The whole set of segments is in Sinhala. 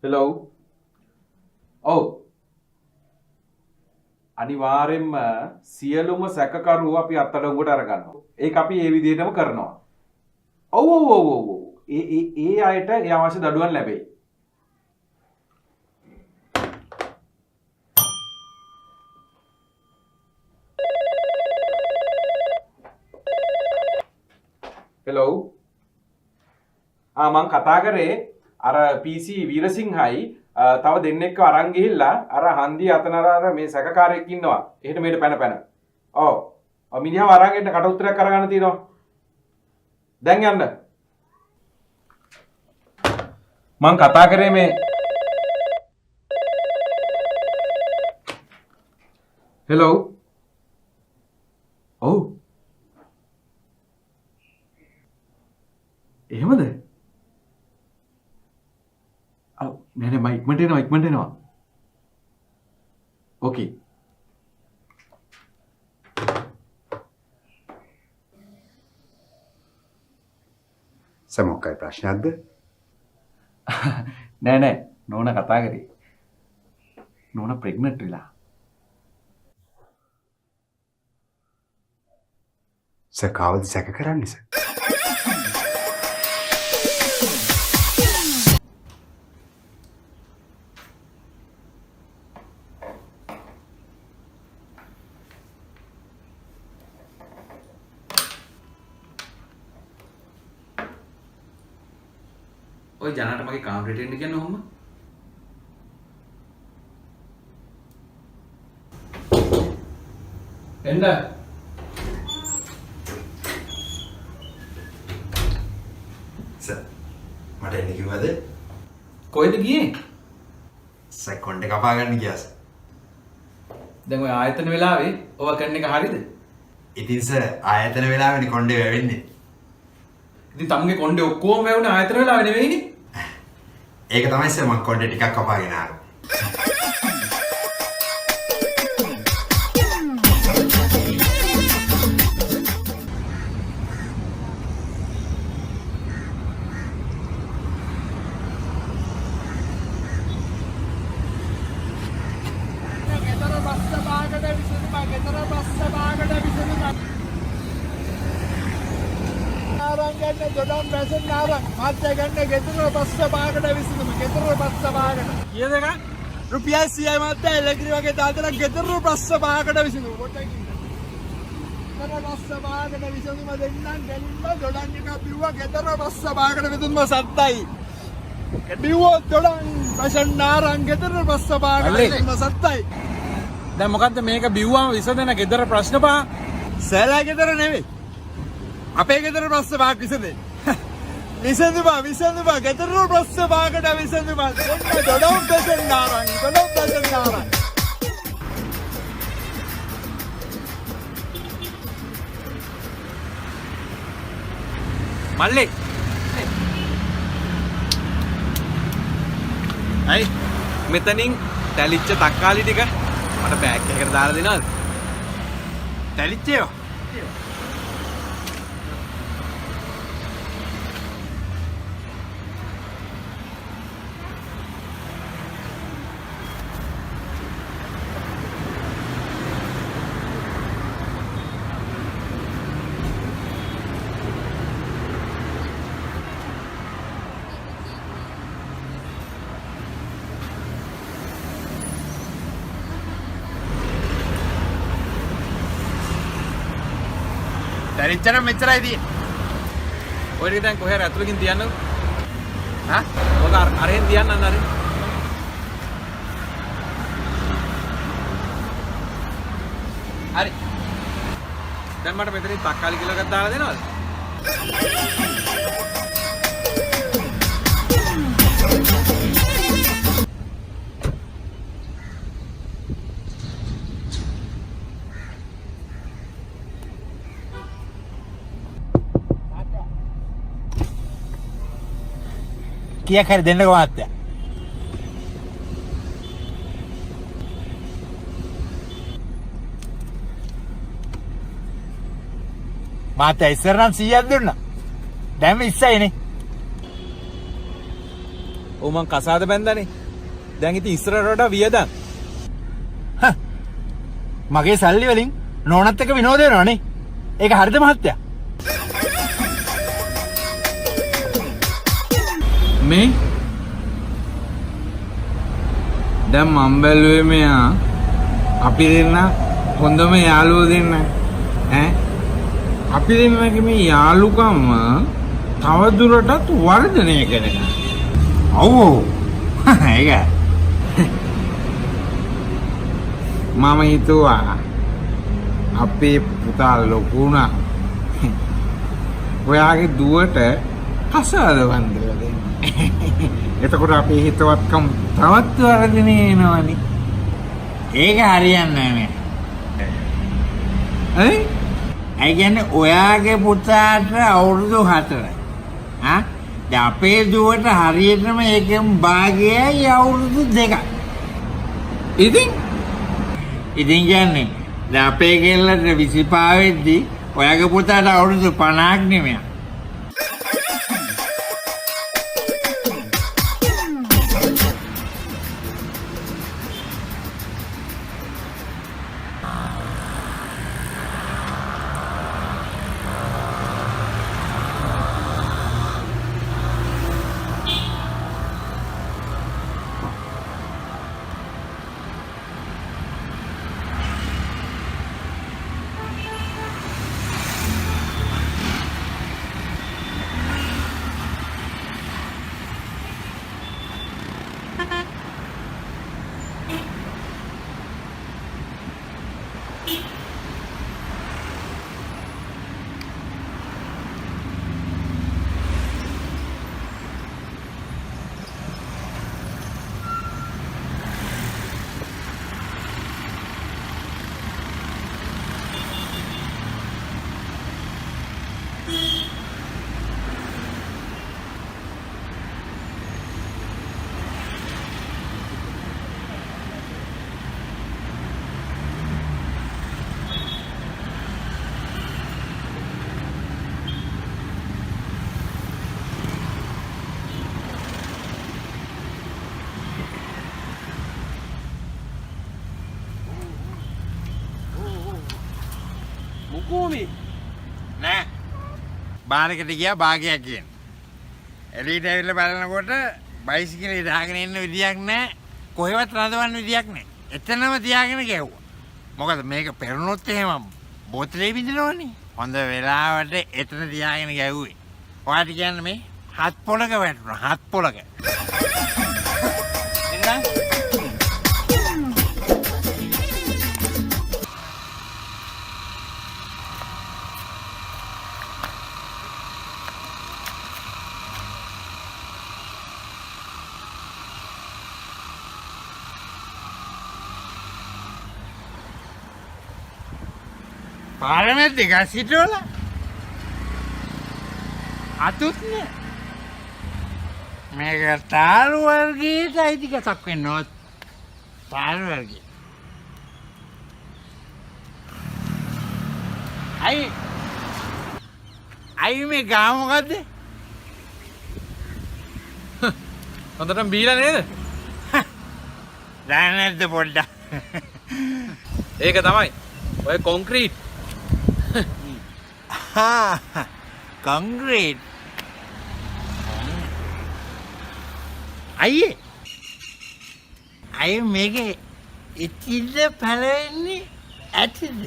හෙලෝ ඔව් අනිවාර්යෙන්ම සියලුම සැකකරු අපි අත්අඩංගුවට අරගන්නවා. ඒක අපි ඒ විදිහටම කරනවා. ඔව් ඔව් ඔව් ඔව් ඔව්. ඒ අයට ඒ අවශ්‍ය දඩුවම් ලැබෙයි. හෙලෝ මං කතා කරේ අර PC වීරසිංහයි තව දෙන්නෙක්ව අරන් ගිහිල්ලා අර හන්දිය අතනර මේ සැකකාරයෙක් ඉන්නවා. එහෙට මෙහෙට පැන. ඔව්. මිනිහව අරන් එන්න කට උත්තරයක් අරගන්න තියෙනවා. දැන් යන්න. මං කතා කරේ මේ හෙලෝ ඔව් එහෙමද? නෑ මම ඉක්මනට එනවා. ඕකේ. සමෝකයි ප්‍රශ්නයක්ද? නෑ නෝනා කතා කරේ. නෝනා ප්‍රෙග්නන්ට් වෙලා. සකාවද සැක කරන්නේ සර්? ඔය ජනට මගේ කාමරේට එන්න කියන්නේ ඔහොම. එන්න. සර් මට එන්න කිව්වද? කොහෙද ගියේ? සර් කොණ්ඩේ කපා ගන්න ගියා සර්. දැන් ඔය ආයතන වෙලාවේ ඔව කරන එක හරියද? ඉතින් සර් ආයතන වෙලාවෙනේ කොණ්ඩේ වැවෙන්නේ. ඉතින් තමුගේ කොණ්ඩේ ඔක්කොම වැවුනේ ආයතන වෙලාවේ නෙවෙයිනේ. ඒක තමයි සර් මම කොණ්ඩේ ටිකක් කපාගෙන ආවේ. දොඩම් බැසෙන් නාරං මාත්‍ය ගන්න ගෙදර බස්ස භාගට විසඳුම ගෙදර බස්ස භාගට කීයද එක රුපියල් 100යි මාත්‍ය එලකිරි වගේ දාතලා ගෙදර බස්ස භාගට විසඳුම පොඩ්ඩක් ගෙදර බස්ස භාගට විසඳුම දෙන්නම් ගෙලින්ම දොඩම් එක බිව්වා ගෙදර බස්ස භාගට විසඳුම සත්තයි බිව්වෝ දොඩම් බැසෙන් නාරං ගෙදර බස්ස භාගට විසඳුම සත්තයි දැන් මොකද්ද මේක බිව්වම විසඳෙන ගෙදර ප්‍රශ්න පහ සෑලා ගෙදර නෙවෙයි අපේ ගෙදර ප්‍රශ්න පහක් විසඳේ. විසඳුමා ගෙදර ප්‍රශ්න පහකට විසඳුමා. දොඩම් බෙසෙන් නාරං. මල්ලි. අයි මෙතනින් තැලිච්ච තක්කාලි ටික මට බෑග් එකකට දාලා දෙනවද? තැලිච්ච ඒවා. තැලිච්චන මෙච්චරයි තියෙන්නේ. ඔය ටික දැන් කොහේ හරි අතුලකින් තියන්නකෝ. හා? ඔක අරෙන් තියන්න අන්න අරෙන්. හරි. දැන් මට මෙතනින් තක්කාලි කිලෝ එකක් දාලා දෙනවද? කීයක් හරි දෙන්නකෝ මාත්‍යා. මාත්‍යා ඉස්සර නම් 100ක් දුන්නා. දැන් 20යිනේ. ඔව් මං කසාද බැන්දානේ. දැන් ඉතින් ඉස්සරහට වඩා වියදම්. මගේ සල්ලි වලින් නෝනත් එක්ක විනෝද වෙනවනේ. ඒක හරිද මහත්තයා? මේ දැන් මම බැලුවේ මෙයා අපි දෙන්න හොඳම යාළුවෝ දෙන්න ඈ අපි දෙන්නගේ මේ යාළුකම තව දුරටත් වර්ධනය කරගන්න. ඔව් ඒක මම හිතුවා අපේ පුතා ලොකු වුණා. ඔයාගේ දුවට කසාද වන්දලා දෙන්න. එතකොට අපේ හිතවත්කම් තවත් වර්ධනය වෙනවනේ. ඒක හරියන්නේ නැහැ. ඈ ඒ කියන්නේ ඔයාගේ පුතාට අවුරුදු 4යි. දැන් අපේ දුවට හරියටම ඒකෙන් භාගයයි අවුරුදු 2යි. ඉතින් කියන්නේ දැන් අපේ ගෙල්ලට 25 වෙද්දි ඔයාගේ පුතාට අවුරුදු 50ක් නෙමෙයි. මුකෝමි නෑ බාරකට ගියා භාගයක් කියන. එළියට ඇවිල්ලා බලනකොට බයිසිකලේ දාගෙන ඉන්න විදියක් නෑ. කොහෙවත් රඳවන්න විදියක් නෑ. එතනම තියාගෙන ගැව්වා. මොකද මේක පෙරුණොත් එහෙම බෝතලේ බින්දනවනේ. හොඳ වෙලාවට එතන තියාගෙන ගැව්වේ. ඔයාට කියන්නේ මේ හත් පොලක වැටුණා. හත් පොලක. එන්න පාරමෙත් දෙක සිටවල අතුත් නෑ. මේක තාරු වර්ගයට අයිති කසක් වෙන්නවත්. තාරු වර්ගය. අයි මේ ගාම මොකද්ද? හොඳටම බීලා නේද? දැන් නැද්ද පොඩ්ඩක්? ඒක තමයි. ඔය කොන්ක්‍රීට් කොන්ක්‍රීට් අයියේ මේකේ ඉතිල්ල පැලවෙන්නේ ඇතිද?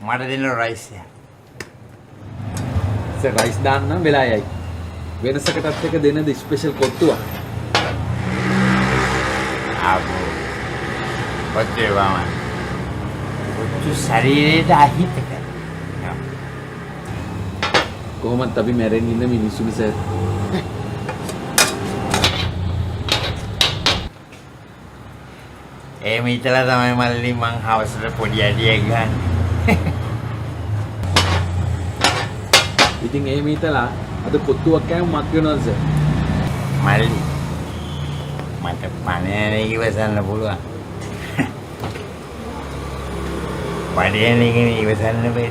මට දෙන්න රයිස් එක. රයිස් දාන්න වෙලා යයි. වෙනසකටත් එක දෙන ස්පෙෂල් කොට්ටුවක්. ඔච්චර වම. ඔච්චර ශරීරයට අහිතක. කොහොමත් අපි මැරෙන්න ඉන්න මිනිස්සු නිසා ඒ මිතලා තමයි මල්ලි මං හවසට පොඩි අඩියක් ගන්න. ඉතින් එහෙම හිතලා අද කොත්තුවක් කෑම මත් වෙනවද සර්? මල්ලි මට පණයන ඉවසන්න පුළුවන්. පණයන එක ඉවසන්න බෑ.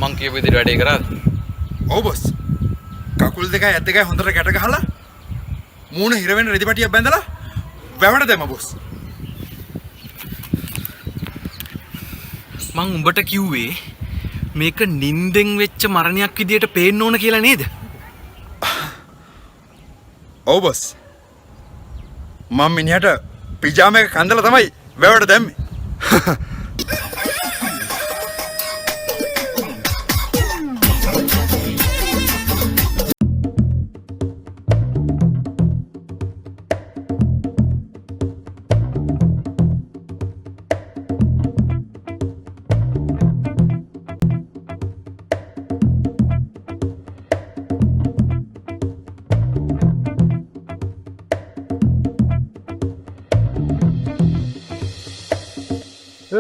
මං කියපු විදිහට වැඩේ කරාද? ඔව් බොස්. කකුල් දෙකයි ඇත් දෙකයි හොඳට ගැට ගහලා මූණ හිර වෙන රෙදි පටියක් බැඳලා වැවට දැම්ම බොස්. මං උඹට කිව්වේ මේක නින්දෙන් වෙච්ච මරණයක් විදියට පේන්න ඕන කියලා නේද? ඔව් බොස්. මම මිනිහට පිජාම එක කන්දලා තමයි වැවට දැම්මේ.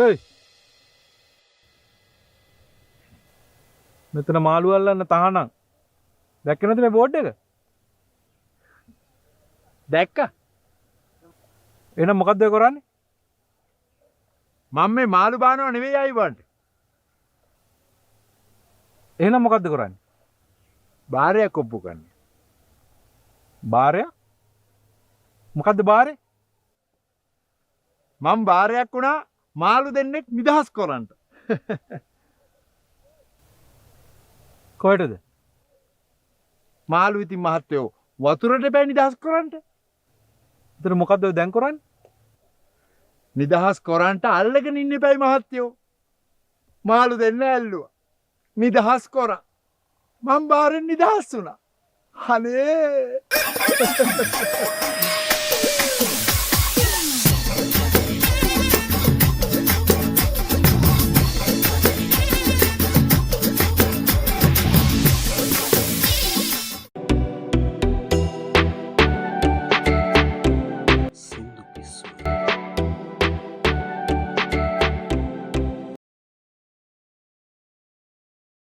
ඒයි මෙතන මාළු අල්ලන්න තහනම් දැක්ක නැද්ද මේ බෝඩ් එක? දැක්කා? එහෙනම් මොකද්ද ඔය කරන්නේ? මම මේ මාළු බානව නෙවෙයි ආයි බන්ට. එහෙනම් මොකද්ද කරන්නේ? බාරයක් ඔප්පු කරන්නේ. බාරයක්? මොකද්ද බාරේ? මම බාරයක් වුණා මාළු දෙන්නෙක් නිදහස් කරන්න. කොහෙටද? මාළු ඉතින් මහත්තයෝ වතුරට බෑ නිදහස් කරන්න. එතන මොකද්ද ඔය දැන් කරන්නේ? නිදහස් කරන්න අල්ලගෙන ඉන්න එපයි මහත්තයෝ. මාළු දෙන්න ඇල්ලුවා. නිදහස් කරා. මම බාරෙන් නිදහස් වුණා. අනේ